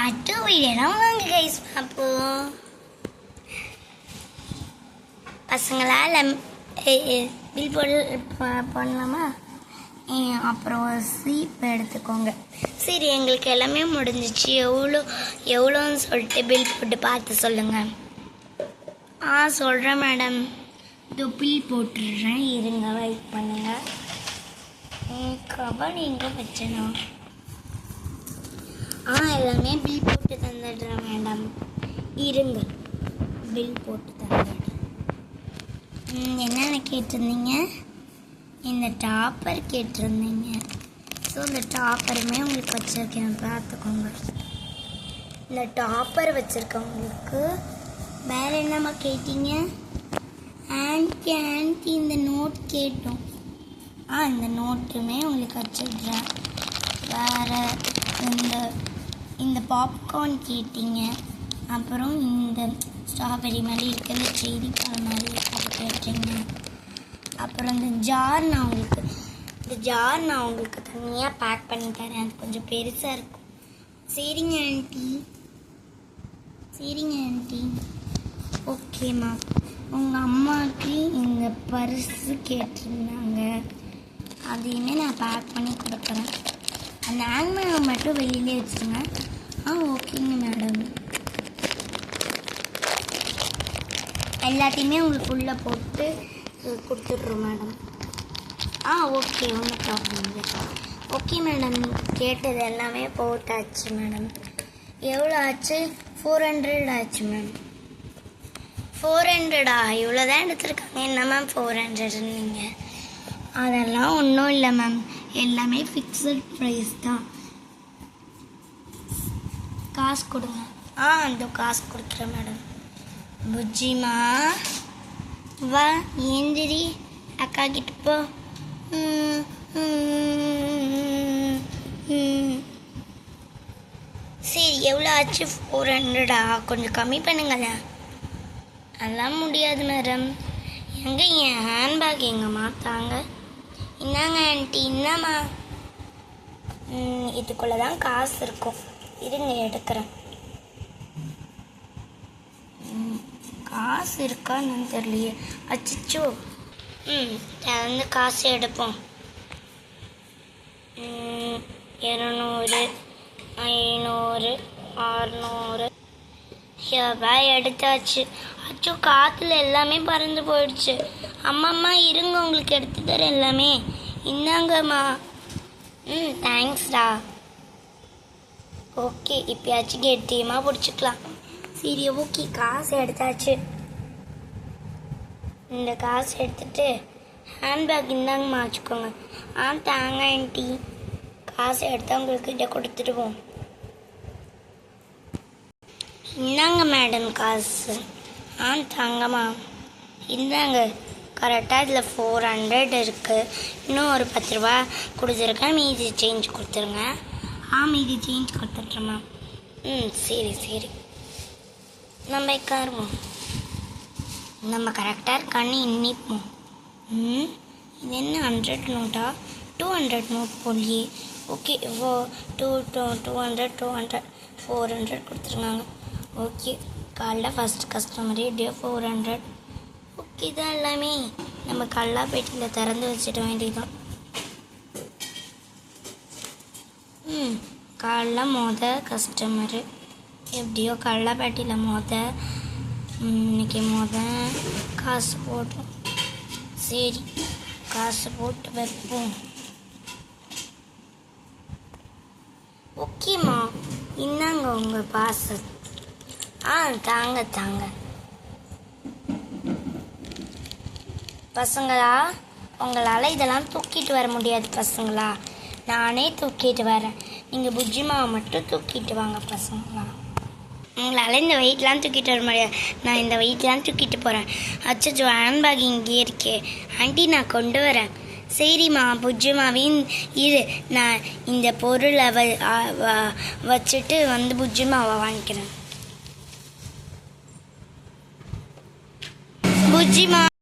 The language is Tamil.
பாட்டு வீடியோலாம் வாங்க கைஸ் பார்ப்போம். பசங்களா பில் பண்ணலாமா? அப்புறம் சீப் எடுத்துக்கோங்க. சரி, எங்களுக்கு எல்லாமே முடிஞ்சிச்சு. எவ்வளோன்னு சொல்லிட்டு பில் போட்டு பார்த்து சொல்லுங்கள். சொல்கிறேன் மேடம். இது பில் போட்டுடுறேன், இருங்க, வெயிட் பண்ணுங்கள். கவர் எங்கே வச்சணும்? எல்லாமே பில் போட்டு தந்துடுறேன் மேடம், இருங்க. பில் போட்டு தந்துடுறேன். என்னென்ன கேட்டிருந்தீங்க? இந்த டாப்பர் கேட்டிருந்தீங்க. ஸோ இந்த டாப்பருமே உங்களுக்கு வச்சுருக்கேன், பார்த்துக்கோங்க. இந்த டாப்பர் வச்சுருக்கவங்களுக்கு வேறு என்னம்மா கேட்டீங்க? ஆன்ட்டி இந்த நோட் கேட்டோம். இந்த நோட்டுமே உங்களுக்கு வச்சுடுறேன். வேறு இந்த பாப்கார்ன் கேட்டீங்க. அப்புறம் இந்த ஸ்ட்ராபெரி மாதிரி இருக்கிற செரி பழம் மாதிரி இருக்கிறது கேட்டீங்க. அப்புறம் இந்த ஜார் நான் உங்களுக்கு தனியாக பேக் பண்ணி தரேன். அது கொஞ்சம் பெருசாக இருக்கும். சரிங்க ஆண்டி. ஓகேம்மா. உங்கள் அம்மாவுக்கு இந்த பர்ஸு கேட்டிருந்தாங்க, அதையுமே நான் பேக் பண்ணி கொடுக்குறேன். அந்த ஹேண்ட்பேக் மட்டும் வெளியிலே வச்சுருங்க. ஓகேங்க மேடம். எல்லாத்தையுமே உங்களுக்கு உள்ளே போட்டு கொடுத்துட்றோம் மேடம். ஓகே, ஒன்றும் ப்ராப்ளம் இல்லை. ஓகே மேடம், கேட்டது எல்லாமே போட்டாச்சு மேடம். எவ்வளோ ஆச்சு? 400 ஆச்சு மேம். 400 இவ்வளோ தான் எடுத்துருக்காங்க. என்ன மேம் 400 நீங்கள்? அதெல்லாம் ஒன்றும் இல்லை மேம், எல்லாமே ஃபிக்ஸட் ப்ரைஸ் தான். காசு கொடுங்க. அந்த காசு கொடுக்குறேன் மேடம். புஜ்ஜிமா வா, ஏந்திரி, அக்கா கிட்ட போ. சரி, எவ்வளோ ஆச்சு? 400. கொஞ்சம் கம்மி பண்ணுங்களேன். அதெல்லாம் முடியாது மேடம். எங்கே என் ஹேண்ட்பேக் எங்கம்மா? தாங்க. என்னங்க ஆண்டி? என்னம்மா? இதுக்குள்ளே தான் காசு இருக்கும், இருங்க எடுக்கிறேன். காசு இருக்கான்னு தெரியலையே. அச்சிச்சோ. வந்து காசு எடுப்போம். 200, 500, 600 எடுத்தாச்சு. அச்சோ, காற்றுல எல்லாமே பறந்து போயிடுச்சு. அம்மா இருங்க, உங்களுக்கு எடுத்து தரேன் எல்லாமே. இந்தாங்கம்மா. தேங்க்ஸ்டா. ஓகே, இப்போயாச்சும் கெட்டியமாக பிடிச்சிக்கலாம். சரி, ஓகே, காசு எடுத்தாச்சு. இந்த காசு எடுத்துட்டு ஹேண்ட்பேக் இந்தாங்கம்மா வச்சுக்கோங்க. தாங்க ஆண்டி. காசு எடுத்து உங்கள்கிட்ட கொடுத்துடுவோம். இந்தாங்க மேடம் காசு. தாங்கம்மா. இந்தாங்க. கரெக்டாக இதில் 400 இருக்குது. இன்னும் ஒரு 10 ரூபா கொடுத்துருக்கேன். மீதி சேஞ்ச் கொடுத்துருங்க. மீதி சேஞ்ச் கொடுத்துட்றேம்மா. சரி. நம்ம உட்காருவோம். நம்ம கரெக்டாக இருக்கான்னு எண்ணிப்போம். இது என்ன 100 நோட்டா? 200 நோட் போலியே. ஓகே, 200 400 கொடுத்துருக்காங்க. ஓகே, காலைல ஃபஸ்ட் கஸ்டமரே எப்படியோ 400. ஓகே தான் எல்லாமே. நம்ம கல்லா பெட்டியில் திறந்து வச்சிட வேண்டியதுதான். காலைல கஸ்டமரு எப்படியோ கல்லா பெட்டியில் இன்னைக்கு காசு போட்டோம். சரி, காசு போட்டு வைப்போம். ஓகேம்மா, இன்னாங்க உங்கள் பாசு. தாங்க. பசங்களா, உங்களால் இதெல்லாம் தூக்கிட்டு வர முடியாது பசங்களா. நானே தூக்கிட்டு வரேன். நீங்கள் புஜ்ஜிமாவை மட்டும் தூக்கிட்டு வாங்க பசங்களா. உங்களால் இந்த வெயிட்லாம் தூக்கிட்டு வர முடியாது. நான் இந்த வெயிட்லாம் தூக்கிட்டு போகிறேன். அச்சோ, ஹேண்ட்பேக் இங்கேயே இருக்கே. ஆண்டி, நான் கொண்டு வரேன். சரிம்மா, புஜ்ஜிமாவின் இரு, நான் இந்த பொருளை வச்சுட்டு வந்து புஜ்ஜிமாவை வாங்கிக்கிறேன். புஜ்ஜிமா